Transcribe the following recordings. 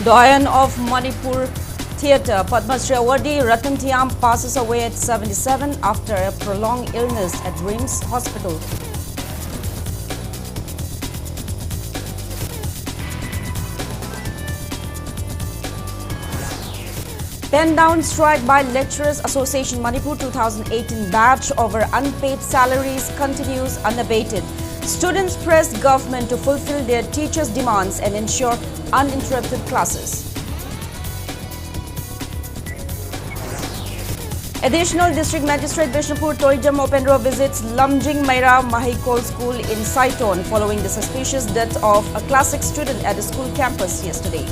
Doyen of Manipur Theatre, Padma Shri awardee Ratan Tiam passes away at 77 after a prolonged illness at RIMS Hospital. Pen down strike by Lecturers Association Manipur 2018 batch over unpaid salaries continues unabated. Students press government to fulfill their teachers' demands and ensure uninterrupted classes. Additional District Magistrate Bishnupur Toijam Openro visits Lamjing Maira Mahikol School in Saiton following the suspicious death of a classic student at the school campus yesterday.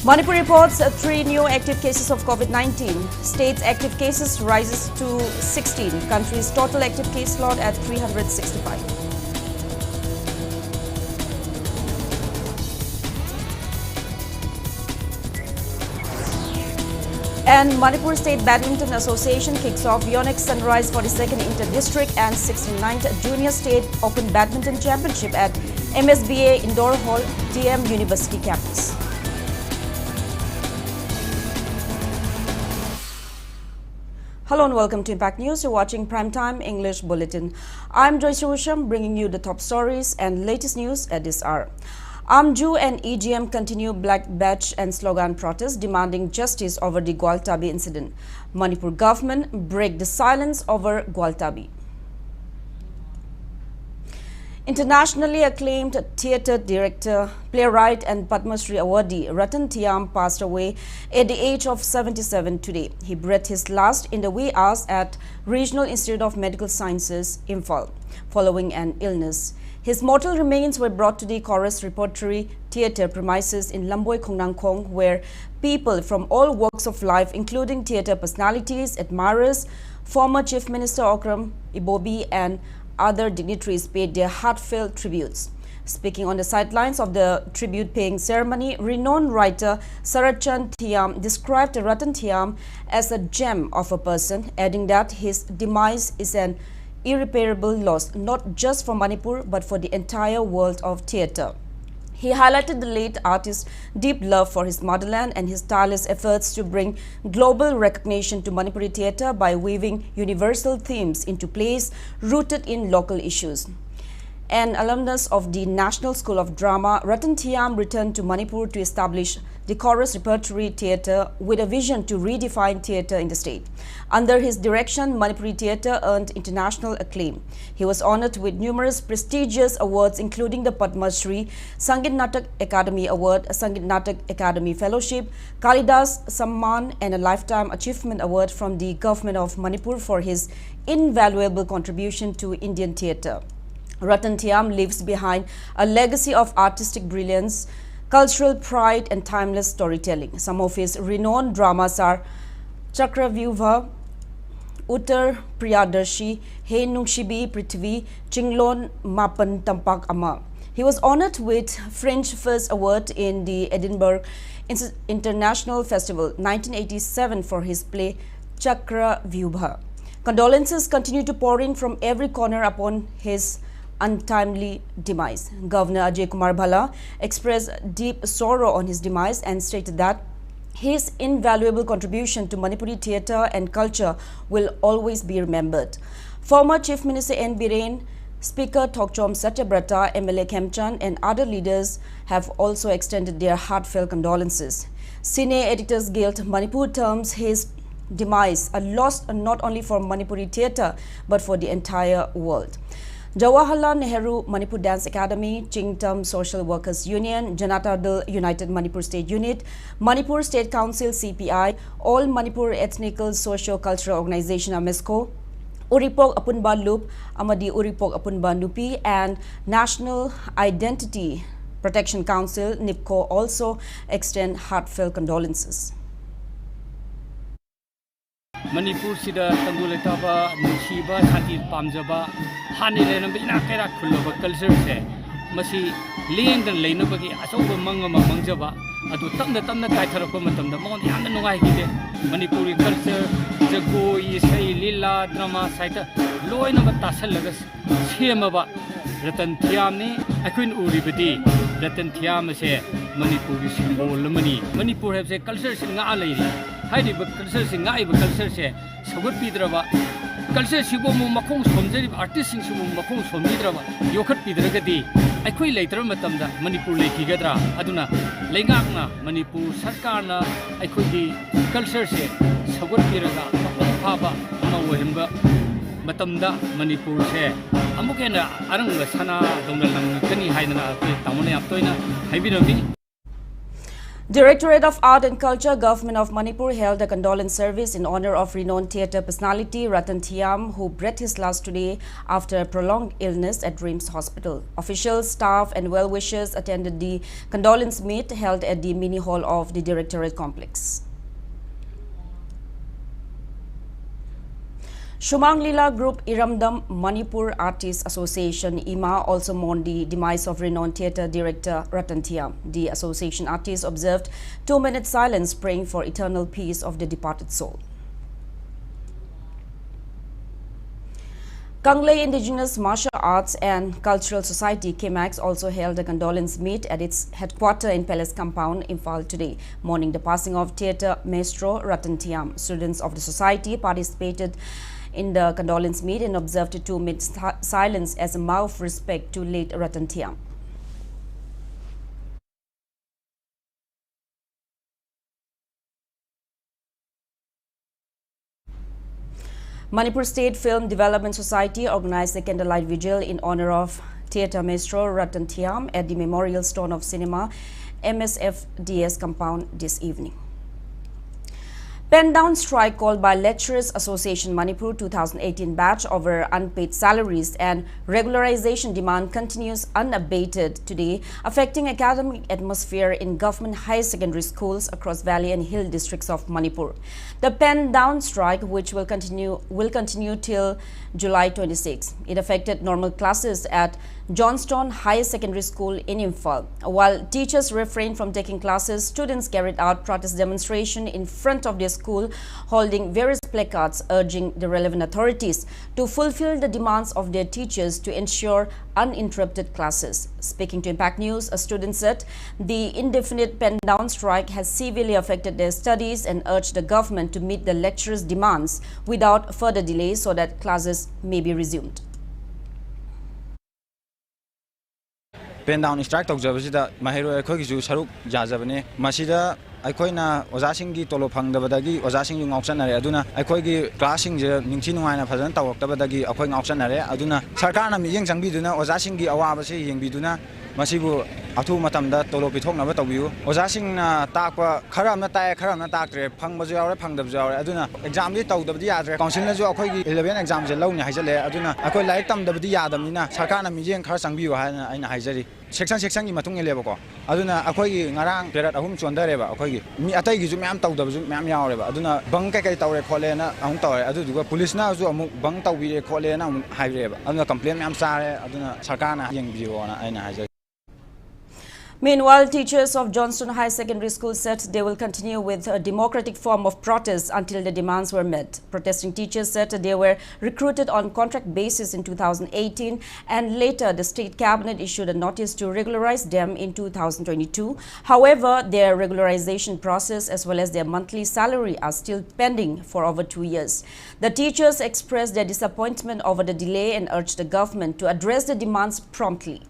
Manipur reports 3 new active cases of COVID-19. State's active cases rises to 16. Country's total active case load at 365. And Manipur State Badminton Association kicks off Yonex Sunrise 42nd Inter-District and 69th Junior State Open Badminton Championship at MSBA Indoor Hall, Tiam University campus. Hello and welcome to Impact News. You're watching Primetime English Bulletin. I'm JOYSHREE USHAM bringing you the top stories and latest news at this hour. AMJU and EGM continue black badge and slogan protests demanding justice over the Gwaltabi incident. Manipur government break the silence over Gwaltabi. Internationally acclaimed theatre director, playwright and Padma Shri awardee Ratan Tiam passed away at the age of 77 today. He breathed his last in the wee hours at Regional Institute of Medical Sciences, Imphal, following an illness. His mortal remains were brought to the Chorus Repertory Theatre premises in Lamboy Khongnangkhong, where people from all walks of life, including theatre personalities, admirers, former Chief Minister Okram Ibobi and other dignitaries paid their heartfelt tributes. Speaking on the sidelines of the tribute-paying ceremony, renowned writer Sarachan Tiam described Ratan Tiam as a gem of a person, adding that his demise is an irreparable loss, not just for Manipur, but for the entire world of theatre. He highlighted the late artist's deep love for his motherland and his tireless efforts to bring global recognition to Manipuri theatre by weaving universal themes into plays rooted in local issues. An alumnus of the National School of Drama, Ratan Tiam returned to Manipur to establish the Chorus Repertory Theatre with a vision to redefine theatre in the state. Under his direction, Manipuri theatre earned international acclaim. He was honoured with numerous prestigious awards, including the Padma Shri, Sangit Natak Academy Award, Sangit Natak Academy Fellowship, Kalidas Samman, and a Lifetime Achievement Award from the Government of Manipur for his invaluable contribution to Indian theatre. Ratan Tiam leaves behind a legacy of artistic brilliance, cultural pride and timeless storytelling. Some of his renowned dramas are Chakravyuha, Uttar Priyadarshi, Hey Nungshibi Prithvi, Chinglon Mapan Tampak Ama. He was honoured with French First Award in the Edinburgh International Festival 1987 for his play Chakravyuha. Condolences continue to pour in from every corner upon his untimely demise. Governor Ajay Kumar Bhala expressed deep sorrow on his demise and stated that his invaluable contribution to Manipuri theatre and culture will always be remembered. Former Chief Minister N. Biren, Speaker Thokchom Satyabrata, MLA Khemchan and other leaders have also extended their heartfelt condolences. Cine Editors Guild Manipur terms his demise a loss not only for Manipuri theatre but for the entire world. Jawaharlal Nehru Manipur Dance Academy, Chingtam Social Workers Union, Janata Dal United Manipur State Unit, Manipur State Council CPI, All Manipur Ethnical Socio-Cultural Organization AMESCO, Uripok Apunba Loop, Amadi Uripok Apunba Nupi, and National Identity Protection Council NIPCO also extend heartfelt condolences. Manipur sida tanguleta nungsiba santi pamjaba hani lenam ina kera khulloba culture se masi lengdan leinabagi achoba mangama mangjaba adu tamna kaitharappa matamda mon yamna nungai gide Manipuri culture jagoi sai lila drama saita loina ba tasallaga semaba Ratan Tiam ni akuin uribadi Ratan Tiam se Manipuri symbol mani Manipur have se culture sin nga alai haidi ba culture sin nga iba culture se sagut pidraba culture sibo mu makong somjari artist sing sibo makong somjidraba yokhat pidragadi akoi leitar matamda Manipur leikigadra aduna leingakna Manipur sarkarna akoi di culture se sagut piraga phaba ama wahimba matamda Manipur se amukena aranga sana dongdalang kani haidana tamone aptoina haibirami. Directorate of Art and Culture, Government of Manipur held a condolence service in honor of renowned theatre personality Ratan Tiam, who breathed his last today after a prolonged illness at Dreams Hospital. Officials, staff and well-wishers attended the condolence meet held at the mini hall of the Directorate complex. Shumang Lila Group Iramdam Manipur Artists Association IMA also mourned the demise of renowned theatre director Ratan Tiam. The association artists observed 2-minute silence praying for eternal peace of the departed soul. Kanglei Indigenous Martial Arts and Cultural Society KMAX also held a condolence meet at its headquarters in Palace Compound, Imphal today, mourning the passing of theatre maestro Ratan Tiam. Students of the society participated in the condolence meet and observed a 2-minute silence as a mark of respect to late Ratan Tiam. Manipur State Film Development Society organized a candlelight vigil in honor of theatre maestro Ratan Tiam at the Memorial Stone of Cinema MSFDS compound this evening. Pen-down strike called by Lecturers Association Manipur 2018 batch over unpaid salaries and regularization demand continues unabated today, affecting academic atmosphere in government higher secondary schools across valley and hill districts of Manipur. The pen-down strike, which will continue till July 26. It affected normal classes at Johnston Higher Secondary School in Imphal. While teachers refrained from taking classes, students carried out protest demonstration in front of their school, holding various placards urging the relevant authorities to fulfill the demands of their teachers to ensure uninterrupted classes. Speaking to Impact News, a student said the indefinite pen-down strike has severely affected their studies and urged the government to meet the lecturers' demands without further delay so that classes may be resumed. Pen-down strike tawjabasida mahiro ekhogisu saruk jajabane masida aikoina ojasingi tolo phangdabadagi ojasingju ngauchanare aduna aikoigi classing je ningchi nuaina phajana tawaktabadagi akoi ngauchanare aduna sarkarna miyeng changbiduna ojasingi awabase yengbiduna masibu athu matamda tolo pithoknaba tawbiu ojasingna takwa kharamna tae kharamna taktre phangbaju yaure phangdabju yaure aduna exam di tawdabdi yadre council na jo akoigi 11 exam je lawni haijale aduna akoi laik tamdabdi yadamnina sarkarna miyeng khar changbiu haina aina haijari section gi matung elebako aduna akoigi ngarang perat ahum chondareba akoigi mi atai gi ju myam tawdabju myam yaureba aduna bang kai tawre khole ahum tawre aduduga police na ju amuk bang tawbire khole na haireba aduna complaint myam sare aduna sarkarna yengbiu na aina haijari. Meanwhile, teachers of Johnston High Secondary School said they will continue with a democratic form of protest until the demands were met. Protesting teachers said they were recruited on contract basis in 2018 and later the state cabinet issued a notice to regularize them in 2022. However, their regularization process as well as their monthly salary are still pending for over 2 years. The teachers expressed their disappointment over the delay and urged the government to address the demands promptly.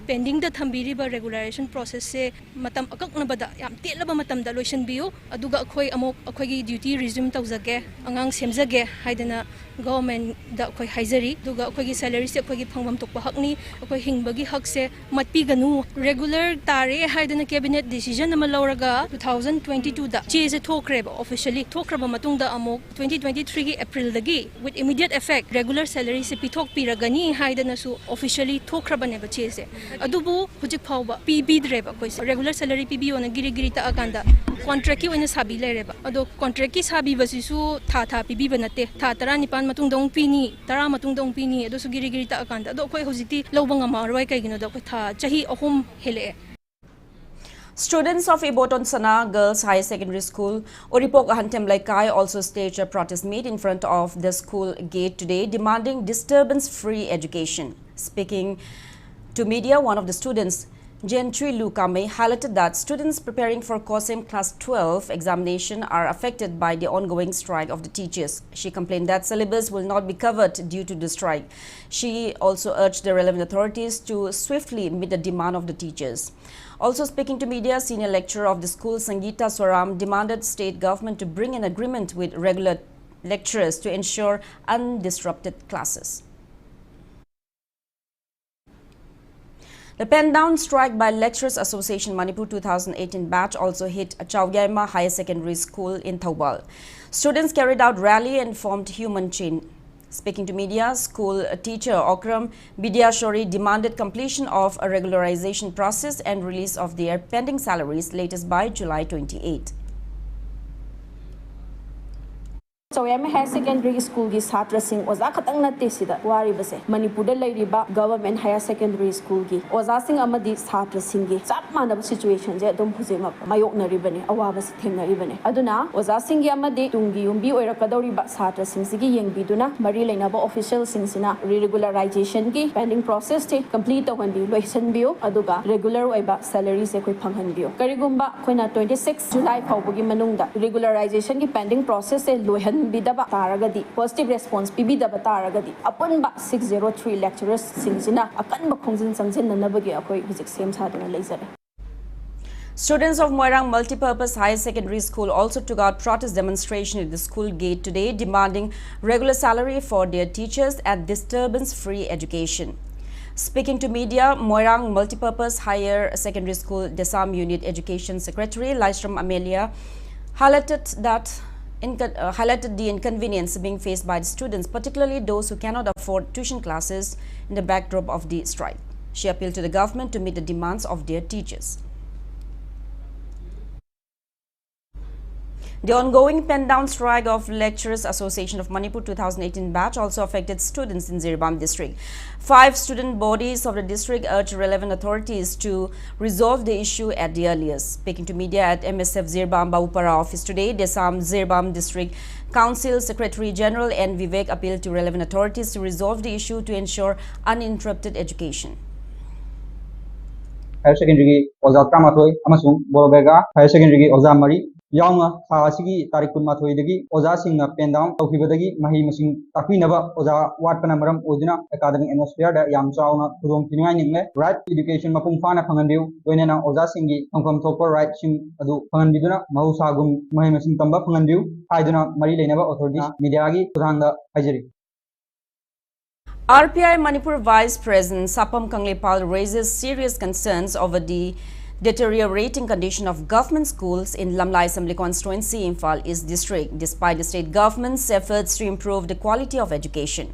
Pending the thambiriba regularization process se matam akaknabada yam telaba matam da lotion biu aduga akhoi amok akhoi duty resume tawjage angang semjage haidana government da akhoi haizari duga akhoi salary se akhoi phangbam tokpa hakni akhoi hingbagi hak se matpi ganu regular tare haidana cabinet decision ama lauraga 2022 da che se thokreba officially thokraba matung da amok 2023 gi April dagi with immediate effect regular salary se pithok piragani haidana su officially thokraba ne ba che se adubu hujik phawba pibidreba koi regular salary pibi ona giri giri ta aganda contract ki oina sabi lereba ado contract ki sabi basisu tha pibi banate tha tara nipan matung dong pini tara matung dong pini ado su giri giri ta aganda ado koi hojiti lobang ama roi kai gino do koi tha chahi ahum hele. Students of Iboton Sana Girls High Secondary School, Oripok Ahantem Laikai also staged a protest meet in front of the school gate today, demanding disturbance-free education. Speaking to media, one of the students, Jentri Lukame, highlighted that students preparing for COSEM Class 12 examination are affected by the ongoing strike of the teachers. She complained that syllabus will not be covered due to the strike. She also urged the relevant authorities to swiftly meet the demand of the teachers. Also speaking to media, senior lecturer of the school, Sangeeta Swaram, demanded state government to bring an agreement with regular lecturers to ensure undisrupted classes. The pen-down strike by Lecturers Association Manipur 2018 batch also hit Chowgyaima Higher Secondary School in Thoubal. Students carried out rally and formed human chain. Speaking to media, school teacher Okram Bidyashori demanded completion of a regularization process and release of their pending salaries latest by July 28. Chowgyaima High Secondary School ki chhatra sing oza khatang natte sida wari base Manipur da lairiba Government Higher Secondary School ki oza sing amadi chhatra sing gi chap manab situation je adum huje ma mayok nari bane awaba se thengnari bane aduna oza sing gi amadi tungi yumbi oirakadori ba chhatra sing sigi yengbiduna mari leinaba official sing sina regularization ki pending process te complete tawandi loisan biu aduga regular oiba salary se koi phanghan biu karigumba khoina 26 July phawbugi manungda regularization ki pending process se loihan bidaba taragadi positive response bidaba taragadi apunba 603 lecturers singsina akanba khongjin sangjin nanabagi akoi hujik sem saduna leizare. Students of Moirang Multipurpose High Secondary School also took out protest demonstration at the school gate today, demanding regular salary for their teachers and disturbance-free education. Speaking to media, Moirang Multipurpose Higher Secondary School Desam Unit Education Secretary Laisram Amelia highlighted the inconvenience being faced by the students, particularly those who cannot afford tuition classes in the backdrop of the strike. She appealed to the government to meet the demands of their teachers. The ongoing pen-down strike of Lecturers Association of Manipur 2018 batch also affected students in Zirbam district. 5 student bodies of the district urged relevant authorities to resolve the issue at the earliest. Speaking to media at MSF Zirbam Babupara office today, Desam Zirbam District Council Secretary General N. Vivek appealed to relevant authorities to resolve the issue to ensure uninterrupted education. Higher Secondary Oza Tramatoi, Amasung, Borobega, Higher Secondary Oza Mari, Yaunga, Hawasigi, Tarikun Matoi, Oza Sing, Pen down, Okibadagi, Mahi Masing, Takinava, Oza, Watpanamaram, Ozina, Academic Atmosphere, the Yam Sauna, Kurum Pinang, right education, Mapumfana Pangandu, Wenena, Oza Singi, Hongkong Topper, right Sing, Adu, Panganduna, Mausagum, Mahi Masing Tamba Pangandu, Haiduna, Marie Leneva Authorities, Midiagi, Puranga, Hajari. RPI Manipur Vice President Sapam Kanglepal raises serious concerns over the deteriorating condition of government schools in Lamlai Assembly Constituency, Imphal East District, despite the state government's efforts to improve the quality of education.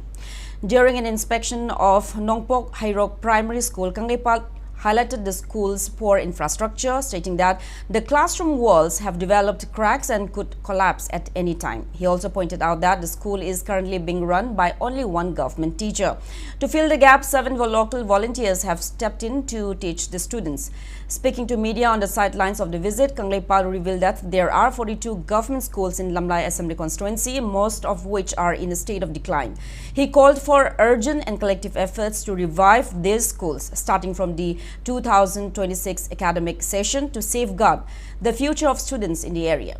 During an inspection of Nongpok Hairok Primary School, Kanglepal highlighted the school's poor infrastructure, stating that the classroom walls have developed cracks and could collapse at any time. He also pointed out that the school is currently being run by only one government teacher. To fill the gap, 7 local volunteers have stepped in to teach the students. Speaking to media on the sidelines of the visit, Kanglepal revealed that there are 42 government schools in Lamlai Assembly Constituency, most of which are in a state of decline. He called for urgent and collective efforts to revive these schools, starting from the 2026 academic session, to safeguard the future of students in the area.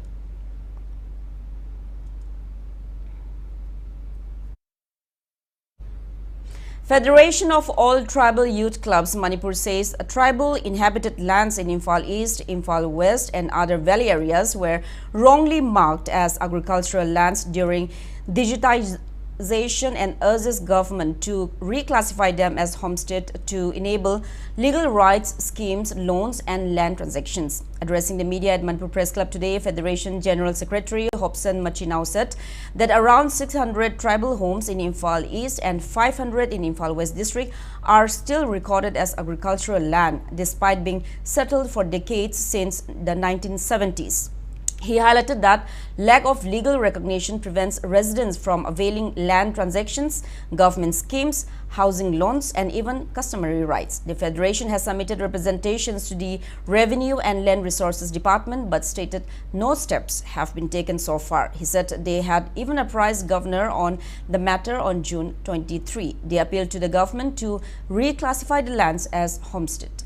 Federation of All Tribal Youth Clubs Manipur says tribal inhabited lands in Imphal East, Imphal West and other valley areas were wrongly marked as agricultural lands during accusation and urges government to reclassify them as homestead to enable legal rights schemes, loans and land transactions. Addressing the media at Manipur Press Club today, Federation General Secretary Hobson Machinau said that around 600 tribal homes in Imphal East and 500 in Imphal West District are still recorded as agricultural land despite being settled for decades since the 1970s. He highlighted that lack of legal recognition prevents residents from availing land transactions, government schemes, housing loans, and even customary rights. The Federation has submitted representations to the Revenue and Land Resources Department but stated no steps have been taken so far. He said they had even apprised Governor on the matter on June 23. They appealed to the government to reclassify the lands as homestead.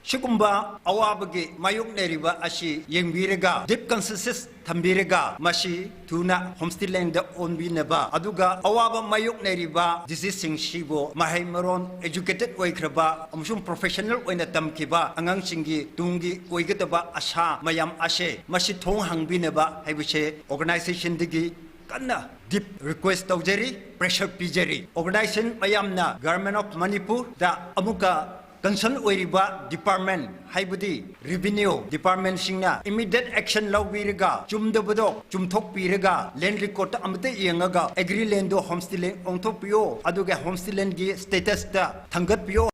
Shukumba awabagi mayuk neriba ashi yengbiraga deep consensus thambiraga mashi tuna homestead land onbi neba aduga awaba mayuk neriba disease sing shibo mahai maron educated oikraba amsum professional oina tamkiba angang singi tungi oigataba asha mayam ashe mashi thong hangbi neba haibise organization digi kanna deep request tawjeri pressure pijeri organization mayamna government of Manipur da amuka concern oiriba department haibudi revenue department singna immediate action lawbiraga chumdabado chumthok piraga land record amate yengaga agri land do homestead land ongthok pio aduga homestead land gi status ta thangat pio.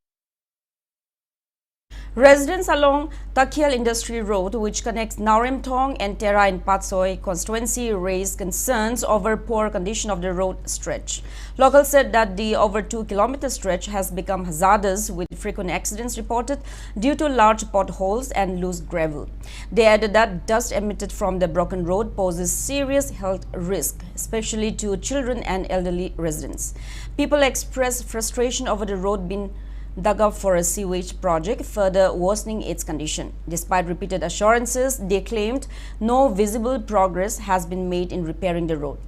Residents along Takhial Industry Road, which connects Nauremthong and Tera in Patsoi constituency, raised concerns over poor condition of the road stretch. Locals said that the over 2-kilometer stretch has become hazardous with frequent accidents reported due to large potholes and loose gravel. They added that dust emitted from the broken road poses serious health risk, especially to children and elderly residents. People expressed frustration over the road being dug up for a sewage project, further worsening its condition. Despite repeated assurances, they claimed no visible progress has been made in repairing the road.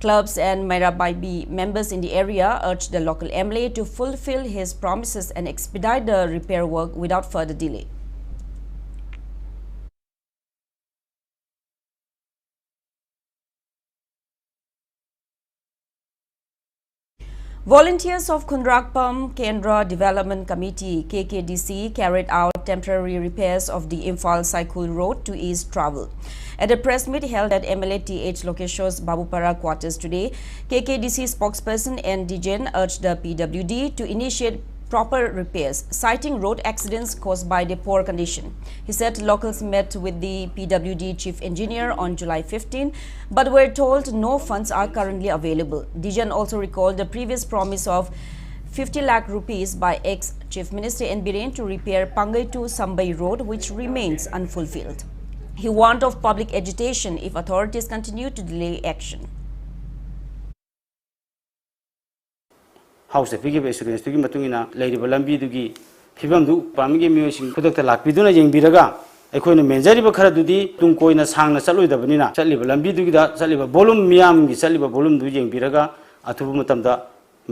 Clubs and Mairabai members in the area urged the local MLA to fulfill his promises and expedite the repair work without further delay. Volunteers of Khunrakpam Kendra Development Committee KKDC carried out temporary repairs of the Imphal Saikul Road to ease travel. At a press meet held at MLA TH Lokeshwar's Babupara quarters today, KKDC spokesperson N. Dijen urged the PWD to initiate proper repairs, citing road accidents caused by the poor condition. He said locals met with the PWD chief engineer on July 15, but were told no funds are currently available. Dijan also recalled the previous promise of 50 lakh rupees by ex-Chief Minister N. Biren to repair Pangai to Sambai Road, which remains unfulfilled. He warned of public agitation if authorities continue to delay action. House pigi assurance pigi matungina leiriba lambi dugi phibamdu pamige miyosing khudakta lakpiduna jengbiraga aikhoina menjariba khara dudi tung koina sangna chaloidabanina chaliba lambi dugi da chaliba volume miyam gi chaliba volume du jengbiraga athubu matamda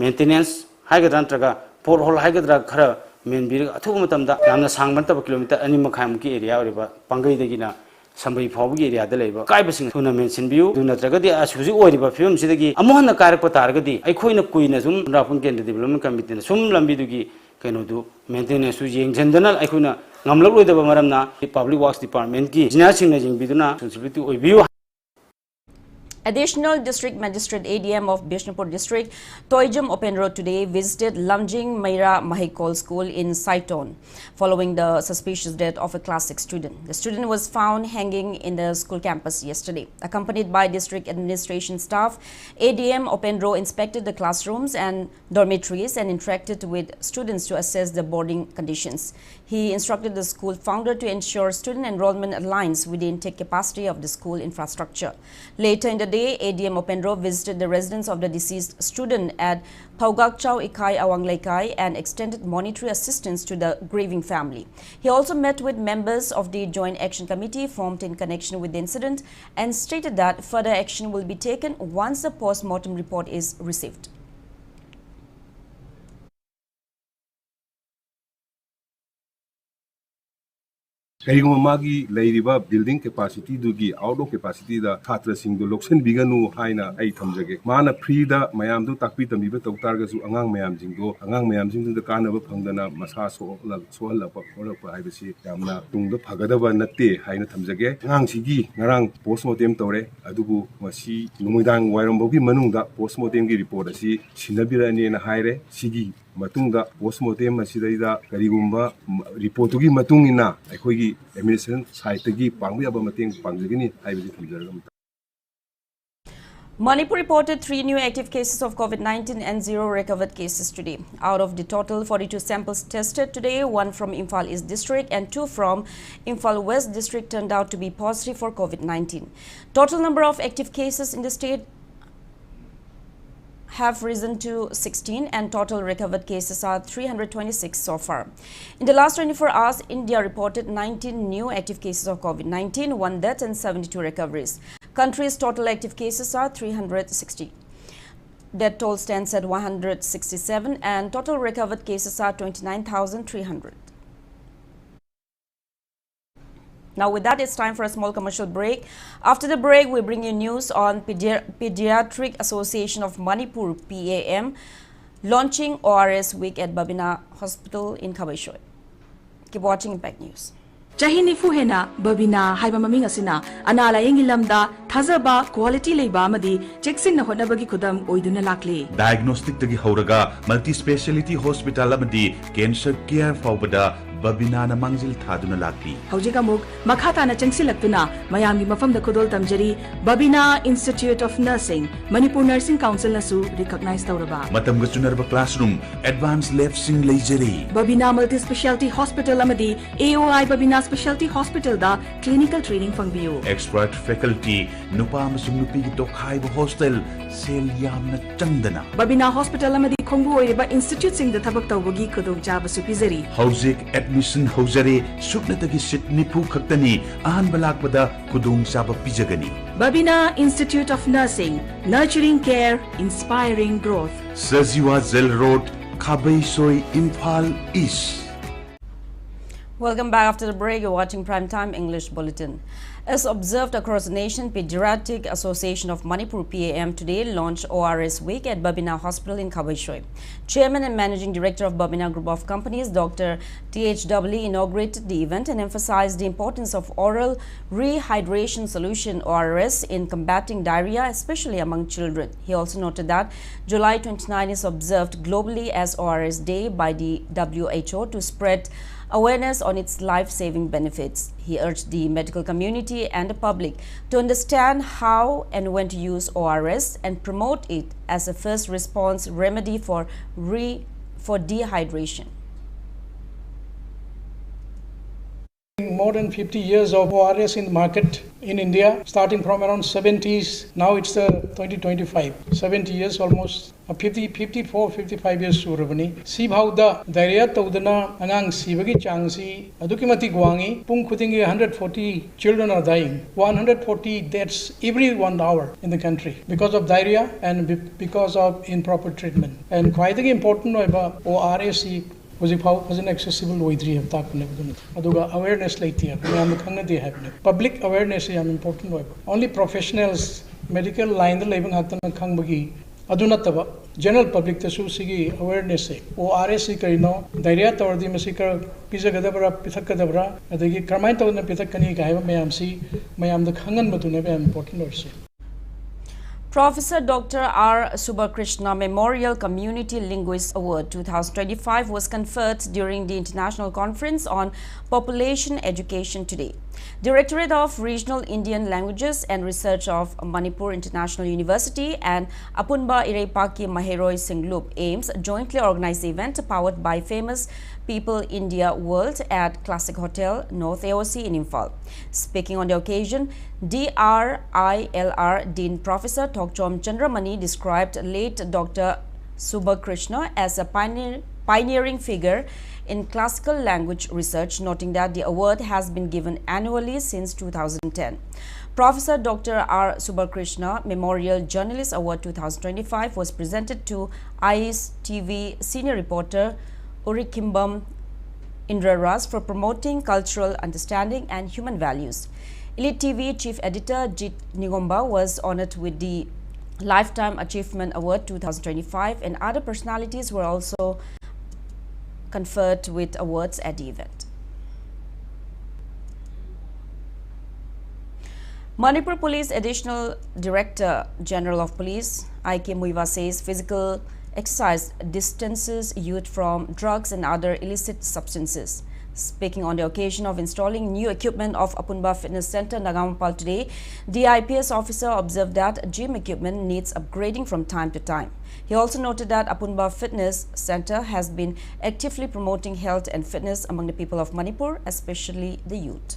maintenance haigadran traga porhol haigadra khara menbiraga athubu matamda yamna sangmantaba kilometer 2.5 ki area oriba pangai dagina Sambai Pawgi area the labor. Kaibasing tournaments in view, do not tragedy as Suzy or film Sidagi, among the Karapatargadi, I coin a queen as Rapun Ken Development Committee, Sum Lambidugi, Kanodu, maintenance Suji, General, I could not Namla with the Maramna, the Public Works Department, Snatching Biduna, to view. Additional District Magistrate ADM of Bishnupur District, Toijam Open Road today visited Lamjing Meira Mahikol School in Saiton following the suspicious death of a Class 6 student. The student was found hanging in the school campus yesterday. Accompanied by district administration staff, ADM Open Road inspected the classrooms and dormitories and interacted with students to assess the boarding conditions. He instructed the school founder to ensure student enrollment aligns with the intake capacity of the school infrastructure. Later in the day, ADM Openro visited the residence of the deceased student at Paugakchau Ikai Awanglaikai and extended monetary assistance to the grieving family. He also met with members of the Joint Action Committee formed in connection with the incident and stated that further action will be taken once the post-mortem report is received. Kayong magi layriba building capacity dugi outdoor capacity da thatra sing do loksen biganu haina ai thamjage mana free da mayam du takpi tamiba tawtar ga su angang mayam jing du da kana ba phangdana masa so la pa hai bisi yamna tung da phagada ba natte haina thamjage angang sigi ngarang postmortem tawre adubu masi numidang wairam bogi manung da postmortem gi report asi sinabirani na haire sigi matungda postmortem asidaida karigumba report gi matungina aikogi administration site gi pangbi aba mateng pangjagini haibisi thamjaragam. Manipur reported 3 new active cases of COVID-19 and 0 recovered cases today. Out of the total 42 samples tested today, 1 from Imphal East District and 2 from Imphal West District turned out to be positive for COVID-19. Total number of active cases in the state have risen to 16 and total recovered cases are 326 so far. In the last 24 hours, India reported 19 new active cases of COVID-19, 1 death and 72 recoveries. Country's total active cases are 360. Death toll stands at 167 and total recovered cases are 29,300. Now with that, it's time for a small commercial break. After the break, we bring you news on Pediatric Association of Manipur, PAM, launching ORS week at Babina Hospital in Kabaishoy. Keep watching Impact News. Chahini fuhena Babina haiba maming asina anala yengi lamda thazaba quality leiba amadi cheksin na honabagi khudam oiduna lakli. Diagnostic tagi hauraga multi speciality hospital amadi cancer care faubada Babina na mangzil thaduna lakli. Haujika muk makhata na changsilaktuna mayami mafam da kudol tamjari Babina Institute of Nursing Manipur Nursing Council nasu recognize tawraba. Matam ga chunarba classroom advanced lab sing leijari. Babina Multi Specialty Hospital amadi AOI Babina Specialty Hospital da clinical training fangbiu. Expert faculty nupa amasung nupi gi tokhaiba hostel sel yamna changdana. Babina Hospital amadi khongbu oiriba institute sing da thabak tawbagi khudong chaba su pizari. Hauzik admission haujare suknatagi sit nipu khaktani ahan balakpada khudong chaba pijagani. Babina Institute of Nursing, nurturing care, inspiring growth. Sajiwa Zel Road, Kabaisoi, Imphal East. Welcome back after the break. You're watching Primetime English Bulletin. As observed across the nation, Pediatric Association of Manipur PAM today launched ORS Week at Babina Hospital in Kabaishoy. Chairman and Managing Director of Babina Group of Companies, Dr. THW, inaugurated the event and emphasized the importance of oral rehydration solution ORS in combating diarrhea, especially among children. He also noted that July 29 is observed globally as ORS Day by the WHO to spread awareness on its life-saving benefits. He urged the medical community and the public to understand how and when to use ORS and promote it as a first response remedy for dehydration. More than 50 years of ORS in the market in India, starting from around 70s. Now it's 2025, 70 years almost. 54, 55 years surabani. See how the diarrhea taudana angang sibagi changsi adukimati gwangi pung khudingi 140 children are dying. 140 deaths every 1 hour in the country because of diarrhea and because of improper treatment. And quite important ORS was inaccessible widely have aduga awareness later public awareness is important. Only professionals medical line the labing hatana khangbagi adunataba general public tasu sigi awareness ORS karino diarrhea tawdi masika pijagadabra pithakadabra adagi karmain tawna pithakani gaiba mayam the khangan matuna be important also. Professor Dr. R. Subhakrishna Memorial Community Linguist Award 2025 was conferred during the International Conference on Population Education today. Directorate of Regional Indian Languages and Research of Manipur International University and Apunba Ireipaki Maheroi Singlup AIMS jointly organized the event powered by Famous People India World at Classic Hotel, North AOC in Imphal. Speaking on the occasion, DRILR Dean Professor Thokchom Chandramani described late Dr. Subhakrishna as a pioneering figure in classical language research, noting that the award has been given annually since 2010. Professor Dr. R. Subhakrishna Memorial Journalist Award 2025 was presented to ICE TV senior reporter Urikimbam Indra Ras for promoting cultural understanding and human values. Elite TV Chief Editor Jit Nigomba was honored with the Lifetime Achievement Award 2025, and other personalities were also conferred with awards at the event. Manipur Police Additional Director General of Police I.K. Muiva says physical exercise distances youth from drugs and other illicit substances. Speaking on the occasion of installing new equipment of Apunba Fitness Center, Nagampal today, the IPS officer observed that gym equipment needs upgrading from time to time. He also noted that Apunba Fitness Center has been actively promoting health and fitness among the people of Manipur, especially the youth.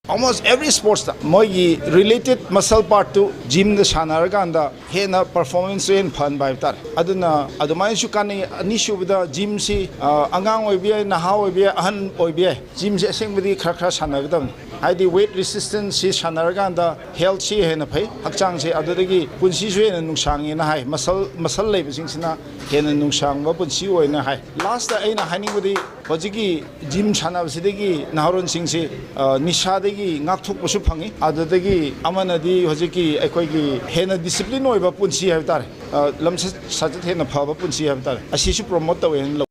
Almost every sports moi related muscle part to gym the shanar ganda hena performance in fun by tar aduna adumai su kan ani shu da gym si angang oi bia na ha oi bia ahan oi bia gym se sing bidi khra khra shanar gadam haidi weight resistance si shanar ganda health si hena phai hakchang se adudagi punsi su hena nungsang na hai muscle lei bising sina hena nungsang ba punsi oi na hai last da aina hani budi hojigi gym shana sidagi naharon sing se nisha ngakthuk pasu phangi adadagi amanadi hojiki ekoi hena discipline oiba punsi habtar lamsa sajat hena phaba punsi habtar asisu promote tawen.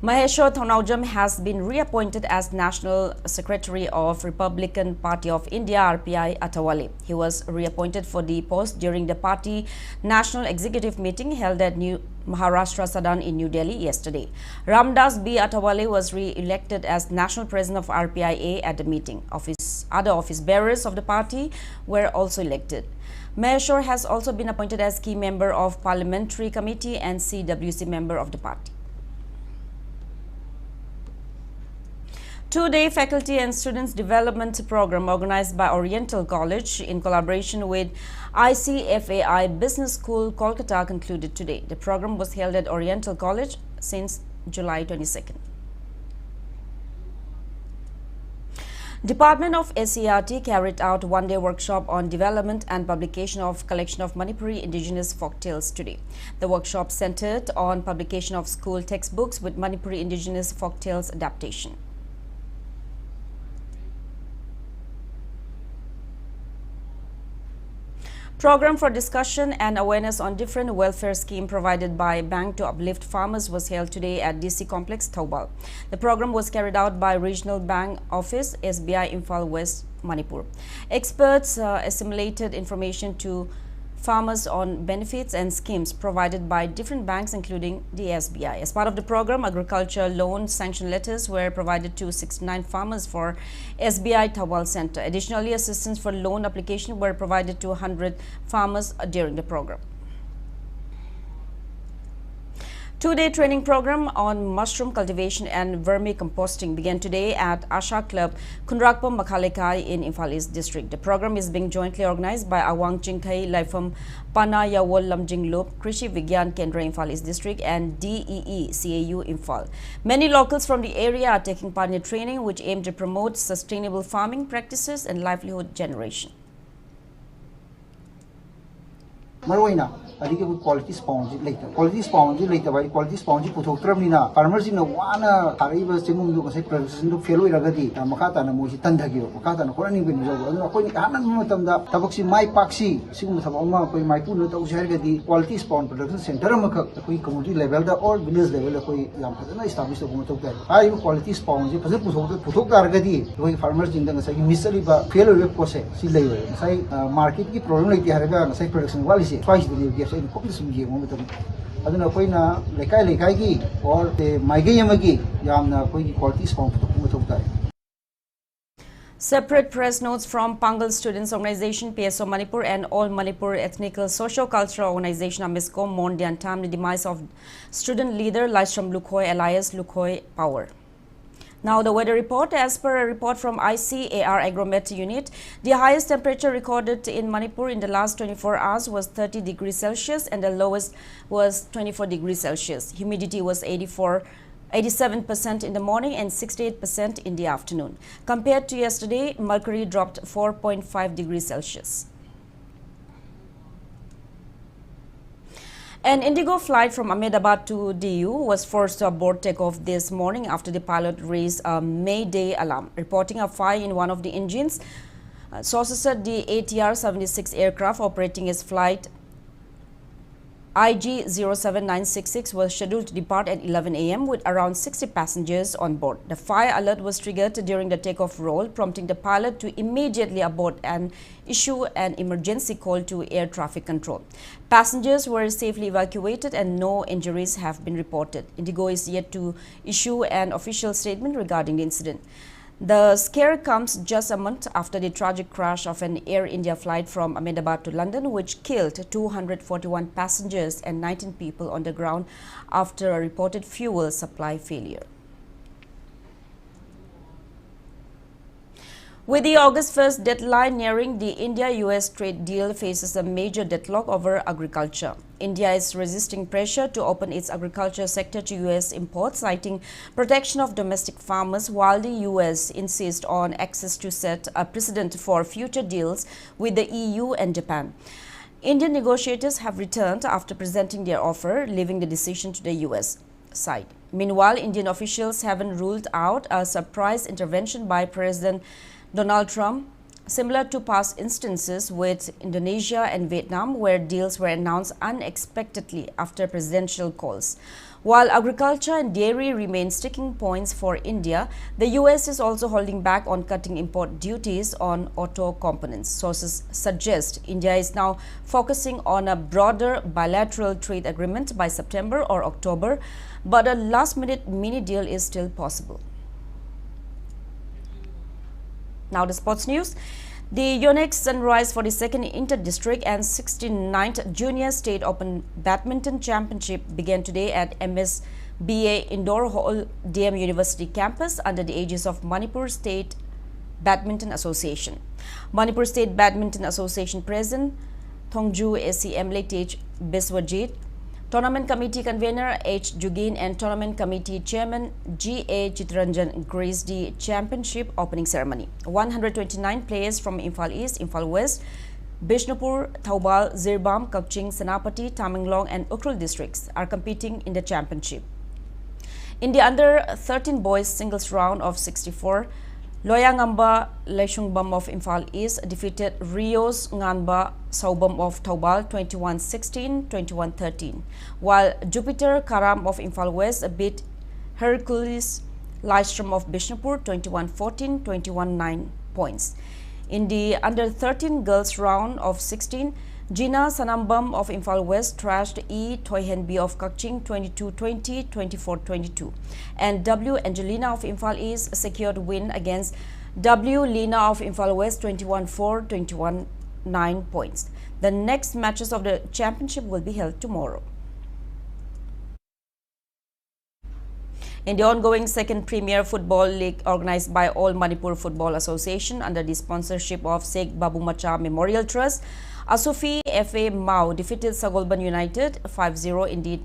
Maheshwar Thonaujam has been reappointed as National Secretary of Republican Party of India RPI Atawale. He was reappointed for the post during the party National Executive meeting held at New Maharashtra Sadan in New Delhi yesterday. Ramdas B. Atawale was re-elected as National President of RPIA at the meeting. Other office bearers of the party were also elected. Maheshwar has also been appointed as key member of Parliamentary Committee and CWC member of the party. Two-day Faculty and Students Development Program organized by Oriental College in collaboration with ICFAI Business School, Kolkata concluded today. The program was held at Oriental College since July 22nd. Department of SCRT carried out one-day workshop on development and publication of collection of Manipuri indigenous folktales today. The workshop centered on publication of school textbooks with Manipuri indigenous folktales adaptation. Program for discussion and awareness on different welfare scheme provided by Bank to uplift farmers was held today at DC Complex, Thoubal. The program was carried out by Regional Bank Office, SBI Imphal West, Manipur. Experts assimilated information to farmers on benefits and schemes provided by different banks, including the SBI. As part of the program, agriculture loan sanction letters were provided to 69 farmers for SBI Thoubal Center. Additionally, assistance for loan application were provided to 100 farmers during the program. Two-day training program on mushroom cultivation and vermicomposting began today at Asha Club, Kunrakpa Makhalekai in Imphal East District. The program is being jointly organized by Awang Jingkai Laifam Pana Yawol Lamjing Loop, Krishi Vigyan Kendra Imphal East District and DEE CAU Imphal. Many locals from the area are taking part in the training, which aim to promote sustainable farming practices and livelihood generation. Maroina, I think quality sponge later. Quality sponge later by quality sponge put Tramina, farmers in a one Tariba Sinum say production to Fellow Ragadi, Makata and Moshi Tandagio, Makata and Horani Window, Hanamutam, Taboxi, my Paxi, Simutaboma, my Puno Jargadi, quality spawn production center, the community level or village level, Yampana established the Moto. I quality sponge, Putok Argadi, going farmers in the mystery, but Fellow Pose, see later. Say market problem like the Haraga, say production quality, twice the new in focus in game moment. I don't know when Lekai or the Maigayamagi, Yamna quality spawn to Separate press notes from Pangal Students Organization, PSO Manipur and All Manipur Ethnic Socio-Cultural Organization AMISCO mourned the untimely demise of student leader Laishram Lukhoi alias Lukhoi Power. Now the weather report. As per a report from ICAR Agromet unit, the highest temperature recorded in Manipur in the last 24 hours was 30 degrees Celsius and the lowest was 24 degrees Celsius. Humidity was 87% in the morning and 68% in the afternoon. Compared to yesterday, mercury dropped 4.5 degrees Celsius. An Indigo flight from Ahmedabad to DU was forced to abort takeoff this morning after the pilot raised a Mayday alarm, reporting a fire in one of the engines. Sources said the ATR-76 aircraft operating its flight IG-07966 was scheduled to depart at 11 a.m. with around 60 passengers on board. The fire alert was triggered during the takeoff roll, prompting the pilot to immediately abort and issue an emergency call to air traffic control. Passengers were safely evacuated and no injuries have been reported. Indigo is yet to issue an official statement regarding the incident. The scare comes just a month after the tragic crash of an Air India flight from Ahmedabad to London, which killed 241 passengers and 19 people on the ground after a reported fuel supply failure. With the August 1st deadline nearing, the India-US trade deal faces a major deadlock over agriculture. India is resisting pressure to open its agriculture sector to US imports, citing protection of domestic farmers, while the US insists on access to set a precedent for future deals with the EU and Japan. Indian negotiators have returned after presenting their offer, leaving the decision to the US side. Meanwhile, Indian officials haven't ruled out a surprise intervention by President Donald Trump, similar to past instances with Indonesia and Vietnam, where deals were announced unexpectedly after presidential calls. While agriculture and dairy remain sticking points for India, the US is also holding back on cutting import duties on auto components. Sources suggest India is now focusing on a broader bilateral trade agreement by September or October, but a last-minute mini deal is still possible. Now the sports news. The Yonex Sunrise 42nd Inter-District and 69th Junior State Open Badminton Championship began today at MSBA Indoor Hall, DM University campus under the aegis of Manipur State Badminton Association. Manipur State Badminton Association President Thongju ACM Letej Biswajit, Tournament Committee Convener H. Jugin and Tournament Committee Chairman G.A. Chitranjan graced the championship opening ceremony. 129 players from Imphal East, Imphal West, Bishnupur, Thoubal, Zirbam, Kakching, Senapati, Tamenglong and Ukhrul districts are competing in the championship. In the under-13 boys singles round of 64, Loyangamba Leishungbam of Imphal East defeated Rios Nganba Saubam of Thoubal 21-16, 21-13, while Jupiter Karam of Imphal West beat Hercules Lystrom of Bishnupur 21-14, 21-9 points. In the under-13 girls round of 16, Gina Sanambam of Imphal West trashed E. Toyhenbi of Kakching 22-20, 24-22, and W. Angelina of Imphal East secured win against W. Lina of Imphal West 21-4, 21-9 points. The next matches of the championship will be held tomorrow. In the ongoing second Premier Football League organized by All Manipur Football Association under the sponsorship of Sheikh Babu Macha Memorial Trust, Asufi FA Mau defeated Sagolban United 5-0 in the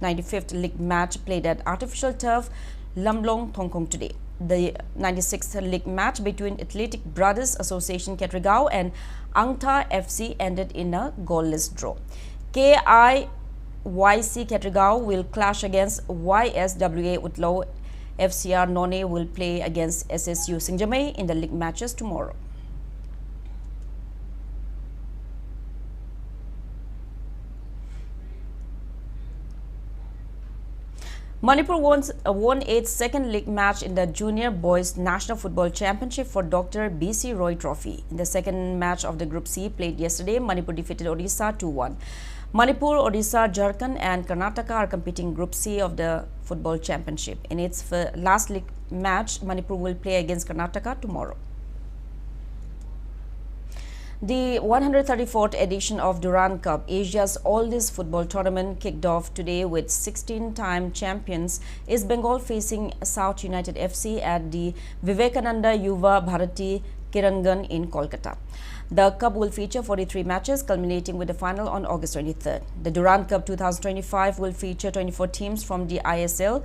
95th league match played at artificial turf Lamlong, Thongkong today. The 96th league match between Athletic Brothers Association Ketrigao and Angta FC ended in a goalless draw. KIYC Ketrigao will clash against YSWA Utlo. FCR None will play against SSU Singjamay in the league matches tomorrow. Manipur won its second league match in the Junior Boys National Football Championship for Dr. B.C. Roy Trophy. In the second match of the Group C played yesterday, Manipur defeated Odisha 2-1. Manipur, Odisha, Jharkhand and Karnataka are competing Group C of the Football Championship. In its last league match, Manipur will play against Karnataka tomorrow. The 134th edition of Durand Cup, Asia's oldest football tournament, kicked off today with 16-time champions East Bengal facing South United FC at the Vivekananda Yuva Bharati Kirangan in Kolkata. The Cup will feature 43 matches, culminating with the final on August 23rd. The Durand Cup 2025 will feature 24 teams from the ISL,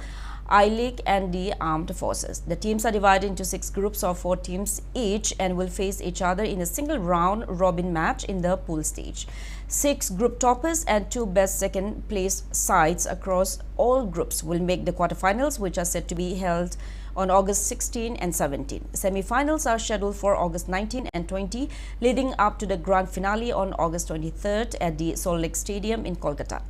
I-League and the Armed Forces. The teams are divided into 6 groups of 4 teams each and will face each other in a single round-robin match in the pool stage. 6 group toppers and 2 best second place sides across all groups will make the quarterfinals, which are set to be held on August 16 and 17. Semi-finals are scheduled for August 19 and 20, leading up to the grand finale on August 23rd at the Salt Lake Stadium in Kolkata.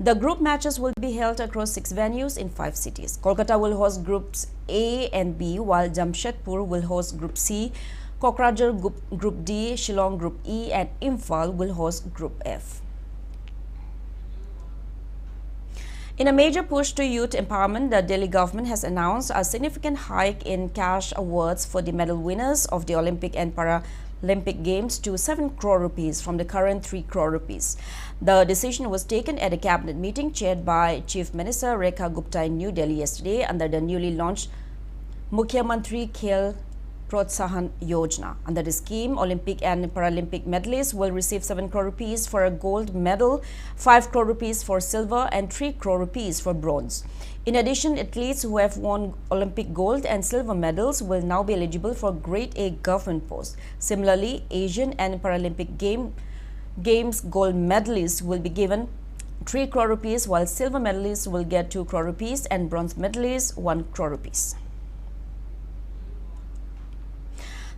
The group matches will be held across 6 venues in 5 cities. Kolkata will host Groups A and B, while Jamshedpur will host Group C, Kokrajhar Group D, Shillong Group E, and Imphal will host Group F. In a major push to youth empowerment, the Delhi government has announced a significant hike in cash awards for the medal winners of the Olympic and Paralympic Games to 7 crore rupees from the current 3 crore rupees. The decision was taken at a cabinet meeting chaired by Chief Minister Rekha Gupta in New Delhi yesterday under the newly launched Mukhyamantri Khel Protsahan Yojana. Under the scheme, Olympic and Paralympic medalists will receive 7 crore rupees for a gold medal, 5 crore rupees for silver and 3 crore rupees for bronze. In addition, athletes who have won Olympic gold and silver medals will now be eligible for Grade A government posts. Similarly, Asian and Paralympic Games gold medalists will be given 3 crore rupees, while silver medalists will get 2 crore rupees and bronze medalists 1 crore rupees.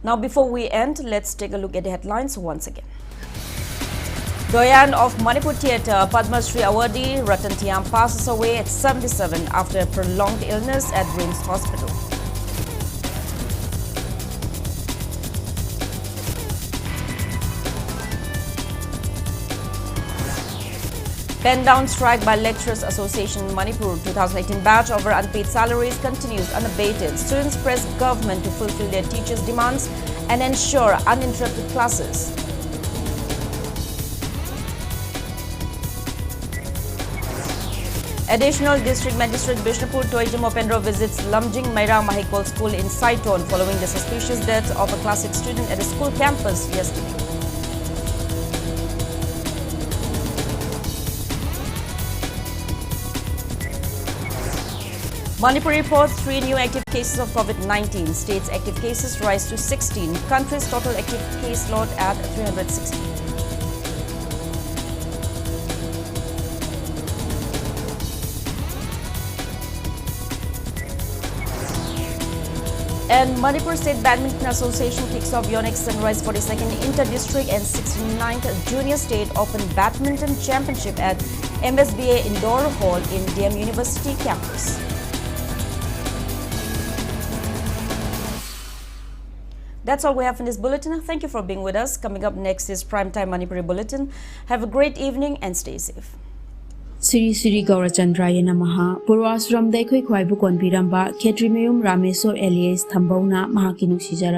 Now, before we end, let's take a look at the headlines once again. Doyen of Manipur Theatre, Padma Shri Awardee Ratan Tiam passes away at 77 after a prolonged illness at RIMS Hospital. Pen down strike by Lecturers Association Manipur 2018 batch over unpaid salaries continues unabated. Students press government to fulfill their teachers' demands and ensure uninterrupted classes. Additional District Magistrate Bishnupur Toijam Opendro visits Lamjing Maira Mahikol School in Saiton following the suspicious death of a Class 6 student at a school campus yesterday. Manipur reports 3 new active cases of COVID-19. State's active cases rise to 16. Country's total active case load at 360. And Manipur State Badminton Association kicks off Yonex Sunrise 42nd Inter-District and 69th Junior State Open Badminton Championship at MSBA Indoor Hall in Tiam University campus. That's all we have in this bulletin. Thank you for being with us. Coming up next is Primetime Manipuri Bulletin. Have a great evening and stay safe. Siri Siri Gaurachandraya Namaha Purwasram Dekhoi Khwaibu Konpiramba Khetrimayum Rameswar Elias Thambona Mahaki Nuksijara